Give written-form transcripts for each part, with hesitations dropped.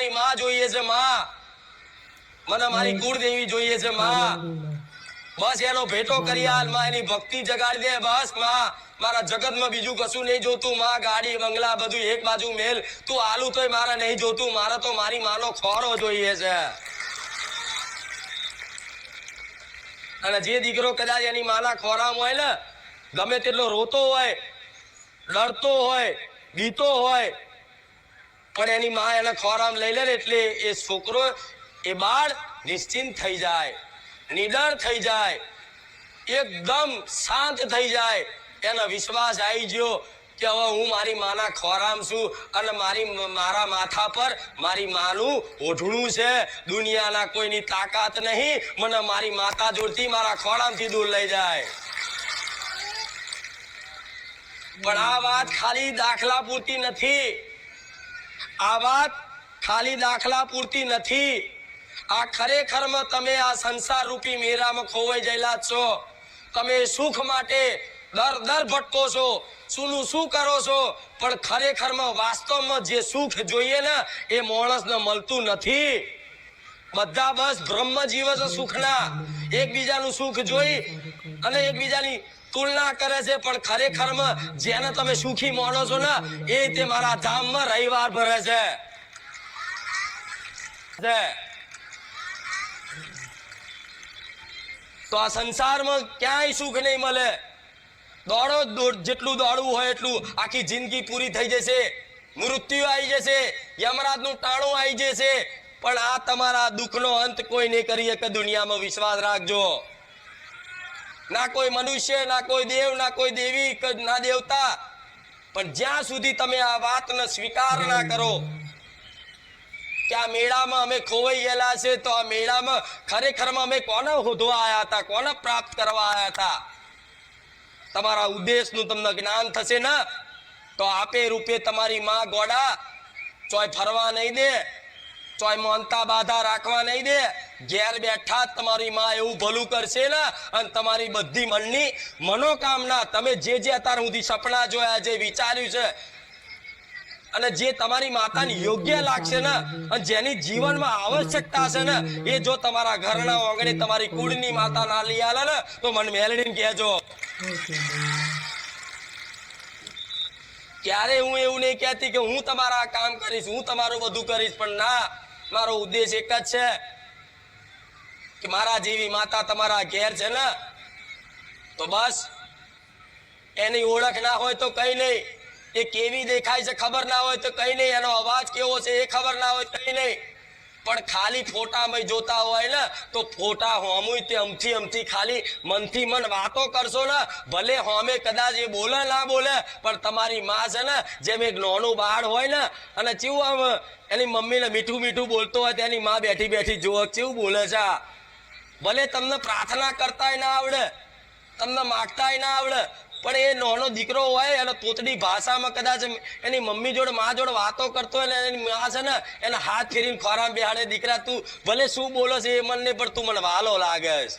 મારી માં જોઈએ છે, માં મને મારી કુળદેવી જોઈએ છે, માં બસ એનો ભેટો કરી હાલ, માં એની ભક્તિ જગાડી દે બસ માં, મારા જગતમાં બીજું કશું નહીં જોતું માં, ગાડી બંગલા બધું એક બાજુ મેલ, તું આલુ તોય મારે નહીં જોતું, મારે તો મારી માનો ખોરો જોઈએ છે। અને જે દીકરો કદાચ એની માના ખોરામાં હોય ને, ગમે તેટલો રોતો હોય, લડતો હોય, ગીતો હોય, પણ એની માં એના ખોરામાં લઈ લે ને એટલે એ છોકરો, એ બાળ નિશ્ચિંત થઈ જાય, નિડર થઈ જાય, એકદમ શાંત થઈ જાય, એનો વિશ્વાસ આવી ગયો કે હવે હું મારી માના ખોરામ છું અને મારા માથા પર મારી માનું ઓઢણું છે, દુનિયાના કોઈની તાકાત નહીં મને મારી માતા જોડથી મારા ખોરામથી દૂર લઈ જાય। પણ આ વાત ખાલી દાખલા પૂરતી નથી, આ વાત ખાલી દાખલા પૂરતી નથી, આ ખરેખરમાં તમે આ સંસાર રૂપી મેરામાં ખોવાઈ ગયેલા છો, તમે સુખ માટે દર ભટકો છો, શુંનું શું કરો છો, પણ ખરેખરમાં વાસ્તવમાં જે સુખ જોઈએ ને એ માણસને મળતું નથી। બધા બસ બ્રહ્મ જીવે છે સુખના, એકબીજાનું સુખ જોઈ અને એકબીજાની તુલના કરે છે, પણ ખરેખરમાં જેને તમે સુખી માનો છો ને એ તે મારા ધામમાં રવિવાર ભરે છે। તો આ સંસારમાં ક્યાંય સુખ નહીં મળે, દોડો જેટલું દોડવું હોય એટલું, આખી જિંદગી પૂરી થઈ જશે, મૃત્યુ આવી જશે, યમરાજનું ટાણું આવી જશે, પણ આ તમારા દુઃખનો અંત કોઈ નહીં કરી શકે। દુનિયામાં વિશ્વાસ રાખજો, ના કોઈ મનુષ્ય, ના કોઈ દેવ, ના કોઈ દેવી, ના દેવતા, પણ જ્યાં સુધી તમે આ વાતને સ્વીકાર ના કરો કે આ મેળામાં અમે ખોવાઈ ગયેલા છે, તો આ મેળામાં ખરેખરમાં અમે કોને શોધવા આવ્યા હતા, કોને પ્રાપ્ત કરવા આવ્યા હતા, તમારા ઉદ્દેશનું તમને જ્ઞાન થશે ને તો આપે રૂપે તમારી માં ગોડા ચોય ફરવા નહીં દે, ચોય મોનતા બાધા રાખવા નહીં દે, ઘેર બેઠા તમારી માં એવું ભલું કરશે ને અને તમારી બધી મનની મનોકામના, તમે જે અત્યાર સુધી સપના જોયા, જે વિચાર્યું છે અને જે તમારી માતાને યોગ્ય લાગશે ને અને જેની જીવનમાં આવશ્યકતા છે ને એ જો તમારા ઘરના આંગણે તમારી કુળની માતા ના લઈ આલે ને તો મને મેલડીને કહેજો। ક્યારે હું એવું નહીં કહેતી કે હું તમારા કામ કરીશ, હું તમારું બધું કરીશ, પણ ના, મારો ઉદ્દેશ એક જ છે કે મારા જેવી માતા તમારા ઘેર છે ને તો બસ એની ઓળખ ના હોય તો કઈ નહીં, એ કેવી દેખાય છે ખબર ના હોય તો કઈ નહીં, એનો અવાજ કેવો છે એ ખબર ના હોય કઈ નહીં, પણ ખાલી ફોટામાં જોતા હોય ને તો ફોટા હોમુય તે અમથી ખાલી મનથી મન વાતો કરશો ને, ભલે હોમે કદાચ એ બોલે ના બોલે, પણ તમારી માં છે ને જેમ એક નાનું બાળ હોય ને અને કેવું આમ એની મમ્મીને મીઠું મીઠું બોલતો હોય તેની માં બેઠી બેઠી જોવે કેવું બોલે છે, ભલે તમને પ્રાર્થના કરતાય ના આવડે, તમને માગતાય ના આવડે, પણ એ નાનો દીકરો હોય એને તોતડી ભાષામાં કદાચ એની મમ્મી જોડે માં જોડે વાતો કરતો હોય ને એની માં છે ને એને હાથ ફેરીને ખોરામાં બેહાડે, દીકરા તું ભલે શું બોલે છે એ મને પણ તું મને વાલો લાગે છે।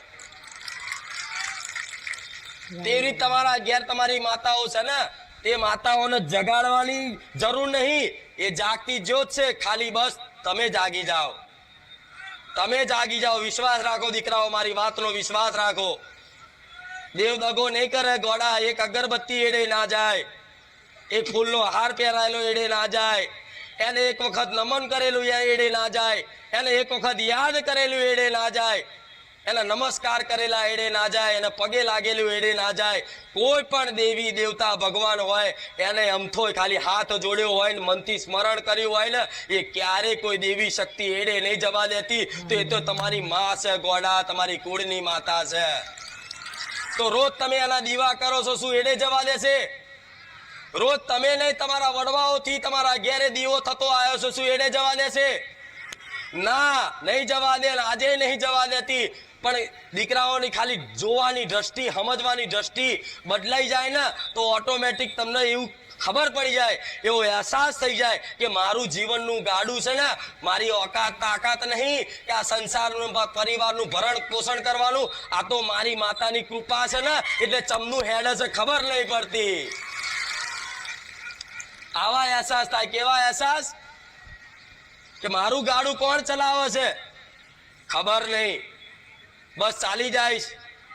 તેવી રીતે તમારા ઘેર તમારી માતાઓ છે ને તે માતાઓને જગાડવાની જરૂર નહીં, એ જાગતી જ્યોત છે, ખાલી બસ તમે જાગી જાઓ, તમે જાગી જાઓ, વિશ્વાસ રાખો દીકરાઓ, મારી વાતનો વિશ્વાસ રાખો। દેવ દગો નહીં કરે ગોડા, એક અગરબત્તી એડે ના જાય, એક ફૂલનો હાર પહેરાયેલો એડે ના જાય, એને એક વખત નમન કરેલું એડે ના જાય, એને એક વખત યાદ કરેલું એડે ના જાય, એને નમસ્કાર કરેલા એડે ના જાય, એને પગે લાગેલું એડે ના જાય। કોઈ પણ દેવી દેવતા ભગવાન હોય એને અમથોય ખાલી હાથ જોડ્યો હોય ને મનથી સ્મરણ કર્યું હોય ને એ ક્યારે કોઈ દેવી શક્તિ એડે નહીં જવા દેતી, તો એ તો તમારી માં છે ગોડા, તમારી કુળની માતા છે। તો રોજ તમે એના દીવા કરો છો, શું એડે જવા દેશે? રોજ તમે નહીં તમારા વડવાઓથી તમારા ઘેરે દીવો થતો આવ્યો છો, શું એડે જવા દેશે? ના, નહીં જવા દે, આજે નહીં જવા દેતી। પણ દીકરાઓની ખાલી જોવાની દ્રષ્ટિ, સમજવાની દ્રષ્ટિ બદલાઈ જાય ને તો ઓટોમેટિક તમને એવું ખબર પડી જાય, એવો અહેસાસ થઈ જાય કે મારું જીવનનું ગાડું છે ને, મારી ઓકાત તાકાત નહીં કે આ સંસારનું પરિવારનું ભરણ પોષણ કરવાનું, આ તો મારી માતાની કૃપા છે ને એટલે ચમનું હેડે છે ખબર નહીં પડતી। આવા અહેસાસ થાય, કેવા અહેસાસ? કે મારું ગાડું કોણ ચલાવે છે ખબર નહીં, બસ ચાલી જઈશ.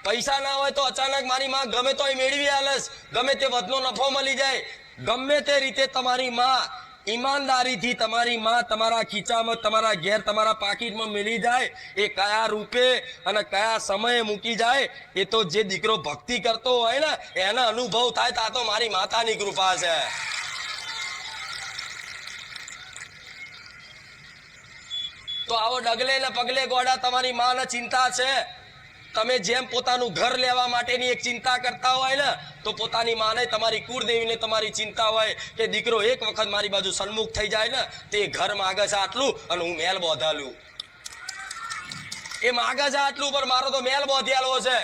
પૈસા ના હોય તો અચાનક મારી માં ગમે તો મેળવી આલસ, ગમે તે વધનો નફો મળી જાય, ગમે તે રીતે તમારી માં ઈમાનદારીથી તમારી માં તમારા ખીચામાં, તમારા ઘેર, તમારા પાકીટમાં મિલી જાય. એ કયા રૂપે અને કયા સમયે મૂકી જાય એ તો જે દીકરો ભક્તિ કરતો હોય ને એનો અનુભવ થાય. તા તો મારી માતાની કૃપા છે. તો આવો ડગલે ને પગલે ગોડા તમારી માને ચિંતા છે. તમે જેમ પોતાનું ઘર લેવા માટેની એક ચિંતા કરતા હોય ને તો પોતાની માને, તમારી કુળદેવીને તમારી ચિંતા હોય કે દીકરો એક વખત મારી બાજુ સન્મુખ થઈ જાય ને તે ઘર માગે છે આટલું અને હું મહેલ બોધાલું. એ માગે છે આટલું પણ મારો તો મહેલ બોધ્યાલો છે.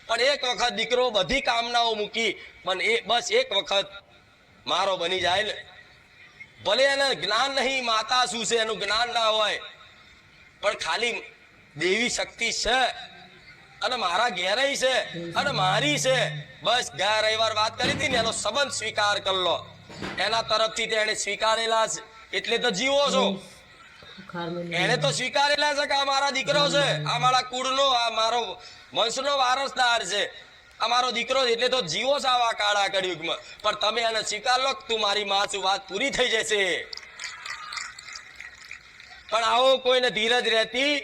પણ એક વખત દીકરો બધી કામનાઓ મૂકી પણ એ બસ એક વખત મારો બની જાય ને, ભલે એને જ્ઞાન નહીં માતા શું છે એનું જ્ઞાન ના હોય, પણ ખાલી દેવી શક્તિ છે અને મારા ઘેરાઈ છે અને મારી છે. બસ ગયા રવિવાર વાત કરી હતી ને એનો સંબંધ સ્વીકાર કરી લો, એના તરફથી તેને સ્વીકારેલા છે એટલે તો જીવો છો. એને તો સ્વીકારેલા છે કે આ મારા દીકરો છે, આ મારા કુળનો, આ મારો વંશનો વારસદાર છે, આ મારો દીકરો એટલે તો જીવો છે આવા કાળા કળિયુગમાં. પણ તમે એને સ્વીકાર લો, તું મારી માં છું, વાત પૂરી થઈ જશે. પણ આવો કોઈને ધીરજ રહેતી,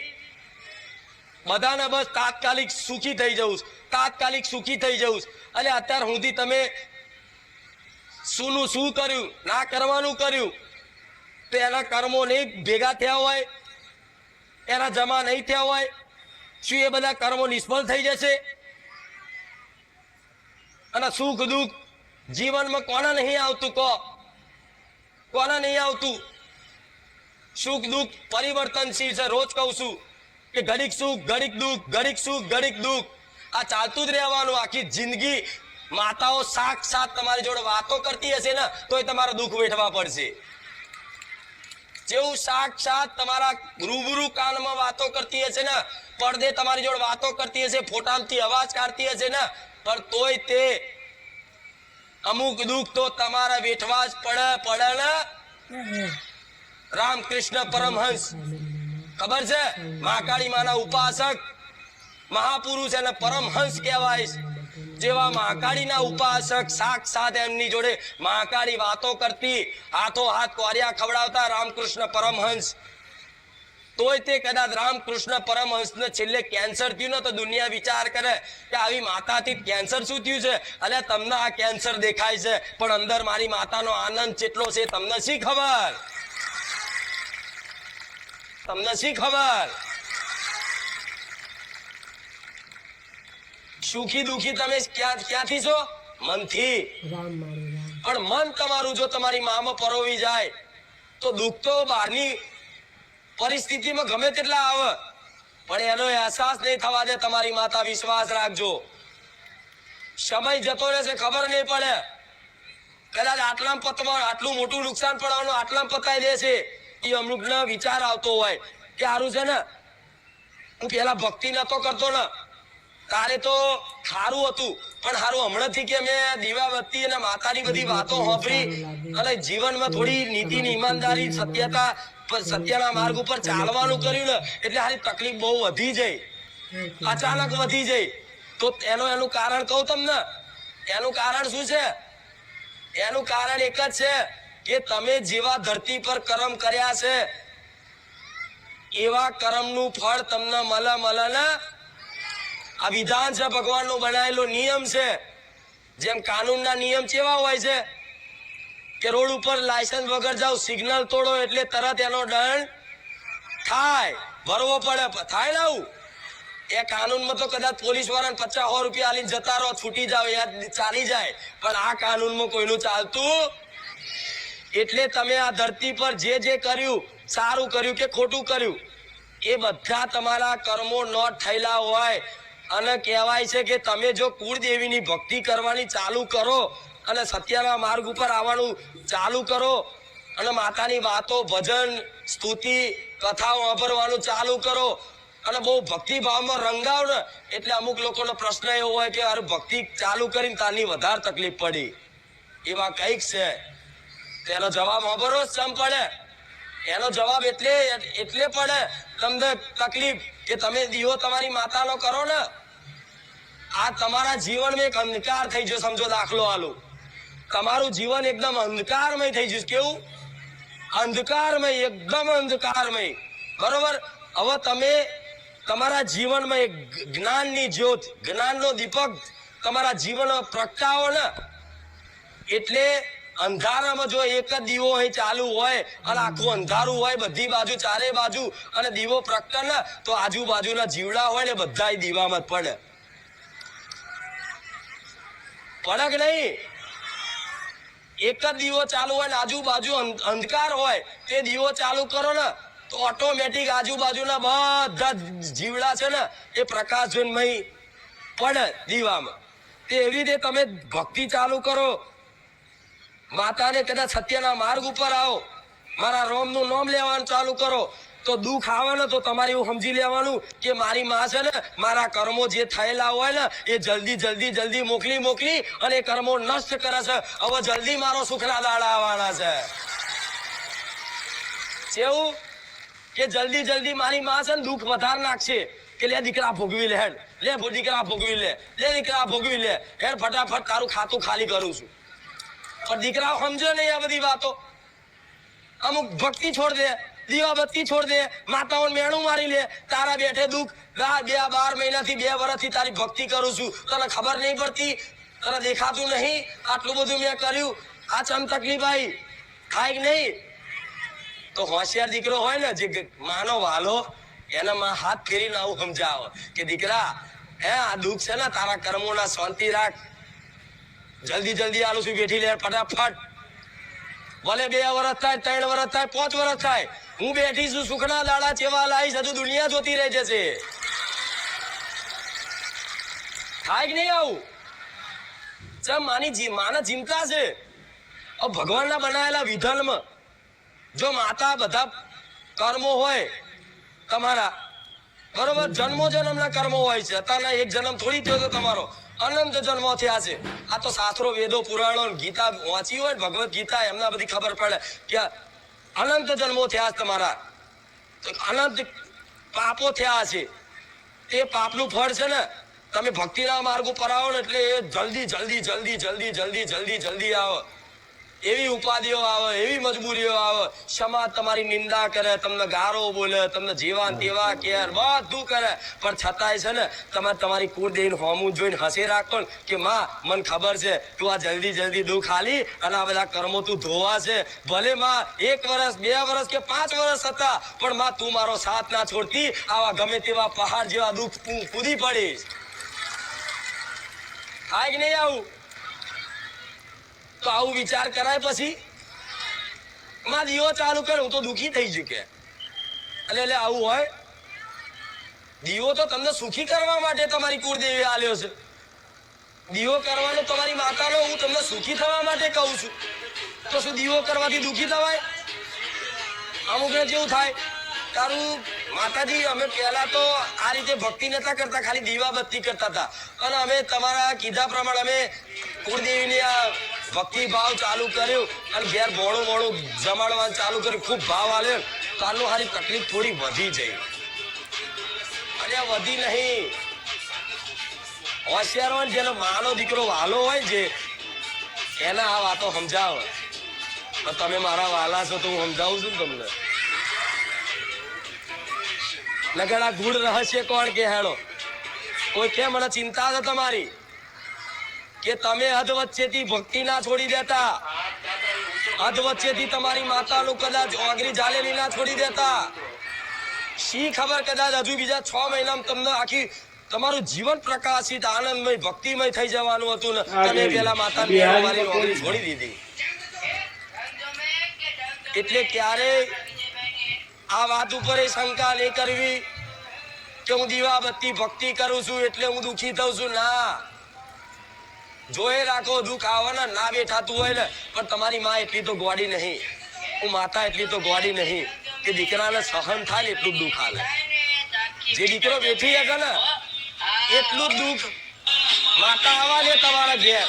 બધાને બસ તાત્કાલિક સુખી થઈ જવું, તાત્કાલિક સુખી થઈ જવું. અને અત્યાર સુધી તમે શુંનું શું કર્યું, ના કરવાનું કર્યું, તો એના કર્મો નહીં ભેગા થયા હોય, એના જમા નહીં થયા હોય, શું એ બધા કર્મો નિષ્ફળ થઈ જશે? અને સુખ દુઃખ જીવનમાં કોને નહીં આવતું? કોને નહીં આવતું? સુખ દુઃખ પરિવર્તનશીલ છે. રોજ કહું છું કે ઘડીક સુખ ઘડીક દુઃખ, ઘડીક સુખ ઘડીક દુઃખ, આ ચાલતું જ રહેવાનું આખી જિંદગી. માતાઓ સાક્ષાત તમારી જોડે વાતો કરતી હશે ને તોય તમારે દુઃખ વેઠવા પડશે. જેવું સાક્ષાત તમારા રૂબરૂ કાનમાં વાતો કરતી હશે ને, પડદે તમારી જોડે વાતો કરતી હશે, ફોટામાંથી અવાજ કાઢતી હશે ને, પણ તોય તે અમુક દુઃખ તો તમારા વેઠવા જ પડે ને. રામકૃષ્ણ પરમહંસ ખબર છે, મહાકાળી માના ઉપાસક મહાપુરુષ અને પરમહંસ કહેવાય. જેવા મહાકાળીના ઉપાસક સાક્ષાત એમની જોડે મહાકાળી વાતો કરતી, હાથો હાથ કોરિયા ખવડાવતા રામકૃષ્ણ પરમહંસ. તોય તે કદાચ રામકૃષ્ણ પરમહંસને છેલ્લે કેન્સર થયું ને તો દુનિયા વિચાર કરે કે આવી માતાથી કેન્સર શું થયું છે, અને તમને આ કેન્સર દેખાય છે, પણ અંદર મારી માતાનો આનંદ કેટલો છે તમને શી ખબર? તમને શી ખબર? સુખી દુખી તમે ક્યાંથી છો? મનથી. પણ મન તમારું જો તમારી મામાં પરોવી જાય તો દુઃખ તો બહારની પરિસ્થિતિમાં ગમે તેટલા આવે પણ એનો અહેસાસ નહીં થવા દે તમારી માતા. વિશ્વાસ રાખજો, સમય જતો રહેશે ખબર નહીં પડે. કદાચ આટલામાં પતવા આટલું મોટું નુકસાન પડવાનું આટલામાં પતાઈ દેશે. એ અમુકને વિચાર આવતો હોય કે સારું છે ને હું પેલા ભક્તિ નતો કરતો ને તારે તો સારું હતું, પણ સારું હમણાંથી કે મેં દીવાબત્તી અને માતાની બધી વાતો સાંભળી અને જીવનમાં થોડી નીતિની ઈમાનદારી સત્યતા સત્યના માર્ગ ઉપર ચાલવાનું કર્યું ને એટલે હારી તકલીફ બહુ વધી જાય, અચાનક વધી જાય. તો એનું કારણ કહું તમને, એનું કારણ શું છે? એનું કારણ એક જ છે કે તમે જેવા ધરતી પર કર્મ કર્યા છે એવા કર્મનું ફળ તમને મળે ને. આ વિધાન છે, ભગવાનનો બનાવેલો નિયમ છે. જેમ કાનૂનના નિયમ કેવા હોય છે કે રોડ ઉપર લાયસન્સ વગર જાવ, સિગ્નલ તોડો એટલે તરત એનો દંડ થાય, ભરવો પડે, થાય ને આવું. એ કાનૂનમાં તો કદાચ પોલીસ વાળાને 50-100 રૂપિયા આલીને જતા રહો, છૂટી જાવ, એ ચાલી જાય. પણ આ કાનૂનમાં કોઈનું ચાલતું. એટલે તમે આ ધરતી પર જે કર્યું, સારું કર્યું કે ખોટું કર્યું, એ બધા તમારા કર્મો નોટ થયેલા હોય. અને કહેવાય છે કે તમે જો કુળદેવીની ભક્તિ કરવાની ચાલુ કરો અને સત્યના માર્ગ ઉપર આવવાનું ચાલુ કરો અને માતાની વાતો, ભજન, સ્તુતિ, કથાઓ વાપરવાનું ચાલુ કરો અને બહુ ભક્તિભાવમાં રંગાવ ને એટલે અમુક લોકોનો પ્રશ્ન એવો હોય કે અરે ભક્તિ ચાલુ કરીને તાની વધારે તકલીફ પડી, એવા કંઈક છે. તેનો જવાબ વાપરો જ સમ પડે. એનો જવાબ એટલે પડે તમને તકલીફ કે તમે દીવો તમારી માતાનો કરો ને, આ તમારા જીવનમાં એક અંધકાર થઈ ગયો. સમજો દાખલો આલો, તમારું જીવન એકદમ અંધકારમય થઈ ગયું. કેવું? અંધકારમય, એકદમ અંધકારમય. બરોબર? હવે તમે તમારા જીવનમાં એક જ્ઞાનની જ્યોત, જ્ઞાનનો દીપક તમારા જીવનમાં પ્રગટાવો ને, એટલે અંધારામાં જો એક જ દીવો અહીં ચાલુ હોય અને આખું અંધારું હોય બધી બાજુ, ચારે બાજુ, અને દીવો પ્રગટે ને તો આજુબાજુના જીવડા હોય ને બધા દીવામાં પડે કે નહીં? એક જ દીવો ચાલુ હોય ને આજુબાજુ અંધકાર હોય, તે દીવો ચાલુ કરો ને તો ઓટોમેટિક આજુબાજુના બધા જીવડા છે ને એ પ્રકાશ જોઈને પડે દીવામાં. તે એવી રીતે તમે ભક્તિ ચાલુ કરો, માતાને કદાચ સત્યના માર્ગ ઉપર આવો, મારા રોમનું નામ લેવાનું ચાલુ કરો, તો દુઃખ આવે ને તો તમારે એવું સમજી લેવાનું કે મારી માં છે ને મારા કર્મો જે થયેલા હોય ને એ જલ્દી મોકલી અને એ કર્મો નષ્ટ કરે છે. હવે જલ્દી મારો સુખના દાડા આવવાના છે. કેવું કે જલ્દી મારી માં છે ને દુઃખ વધારે નાખશે કે લે દીકરા ભોગવી લે, હેડ લે દીકરા ભોગવી લે, દીકરા ભોગવી લે, હેડ ફટાફટ તારું ખાતું ખાલી કરું છું. પણ દીકરાઓ સમજો નહીં આ બધી વાતો. અમુક ભક્તિ છોડ દે, દીવાબત્તી છોડ દે, માતાઓને મેણું મારી લે, તારા બેઠે દુઃખ. 12 મહિનાથી 2 વર્ષથી તારી ભક્તિ કરું છું, તને ખબર નહીં પડતી, તને દેખાતું નહીં આટલું બધું મેં કર્યું, આ ચમ તકલીફ આવી થાય કે નહીં? તો હોશિયાર દીકરો હોય ને જે માનો વાલો, એના માં હાથ ફેરીને આવું સમજાવો કે દીકરા હે આ દુઃખ છે ને તારા કર્મોના, શાંતિ રાખ, જલ્દી આલું છું, બેઠી લે ફટાફટ. ભલે 2 વર્ષ થાય, 3 વર્ષ થાય, 5 વર્ષ થાય, હું બેઠી છું, સુખના દાડા ચેવા લાવીશ, હજુ દુનિયા જોતી રહી જશે. થાય કે નહીં આવું? ચમ માના ચિંતા છે. ભગવાનના બનાવેલા વિધાનમાં જો માતા બધા કર્મો હોય તમારા, બરોબર, જન્મના કર્મો હોય છે. અત્યારના એક જન્મ થોડી થયો તો તમારો, અનંત જન્મો થયા છે. આ તો શાસ્ત્રો, વેદો, પુરાણો, ગીતા વાંચી હોય, ભગવદ ગીતા, એમના બધી ખબર પડે કે અનંત જન્મો થયા તમારા, અનંત પાપો થયા છે. તે પાપનું ફળ છે ને તમે ભક્તિના માર્ગ ઉપર આવો ને એટલે એ જલ્દી આવે. એવી ઉપાધિઓ આવે, એવી મજબૂરીઓ આવે, સમાજ તમારી નિંદા કરે, તમને ગારો બોલે, તમને જેવા તેવા કેર બધું કરે, પણ છતાંય છે ને તમે તમારી કુળદેવીને હોમું જોઈને હસી રાખો ને કે માં મને ખબર છે તું આ જલ્દી દુઃખ આલી અને આ બધા કર્મો તું ધોવા છે. ભલે માં 1 વર્ષ 2 વર્ષ કે 5 વર્ષ હતા, પણ માં તું મારો સાથ ના છોડતી, આવા ગમે તેવા પહાડ જેવા દુઃખ તું કૂદી પડીશ. થાય કે નહીં આવું? તો આવું વિચાર કરાય પછી માં દીવો ચાલુ કરે હું તો દુઃખી થઈ ગયું કે એટલે આવું હોય? દીવો તો તમને સુખી કરવા માટે તમારી કુળદેવી આલ્યો છે. દીવો કરવાનો તમારી માતાનો હું તમને સુખી થવા માટે કહું છું. તો શું દીવો કરવાથી દુઃખી થવાય? અમુકને જેવું થાય તારું માતાજી અમે પહેલા તો આ રીતે ભક્તિ નતા કરતા, ખાલી દીવાબત્તી કરતા હતા, અને અમે તમારા કીધા પ્રમાણે અમે કુળદેવીની આ ભક્તિ ભાવ ચાલુ કર્યું અને ઘેર મોડું જમાડવાનું ચાલુ કર્યું, ખૂબ ભાવ આવ્યો. કાલનો હારી તકલીફ થોડી વધી જઈ, અને વધી નહીં. હોશિયાર હોય જેનો માનો દીકરો વાલો હોય છે એના આ વાતો સમજાવો. તમે મારા વાલા છો તો હું સમજાવું છું તમને. નગર આ ગૂઢ રહસ્ય કોણ કે હેડો? કોઈ કે મને ચિંતા છે તમારી કે તમે હદ વચ્ચેથી ભક્તિ ના છોડી દેતા, હદ વચ્ચેથી તમારી માતાનું કદાચ ઓગરી ઝાલેલી ના છોડી દેતા. શી ખબર કદાચ હજુ બીજા 6 મહિનામાં તમને આખી તમારું જીવન પ્રકાશિત, આનંદમય, ભક્તિમય થઈ જવાનું હતું ને તમે પેલા માતાની ઓગરી છોડી દીધી. એટલે ક્યારે આ વાત ઉપર એ શંકા નહીં કરવી કે હું દીવાબત્તી ભક્તિ કરું છું એટલે હું દુઃખી થઉં છું. ના, જોઈ રાખો દુઃખ આવવાના ના બેઠાતું હોય ને, પણ તમારી માં એટલી તો ગોડી નહીં, હું માતા એટલી તો ગોડી નહીં કે દીકરાને સહન થાય ને એટલું જ દુઃખ આવે. જે દીકરો બેઠી શકે ને એટલું જ દુઃખ માતા આવવા દે તમારા ઘેર.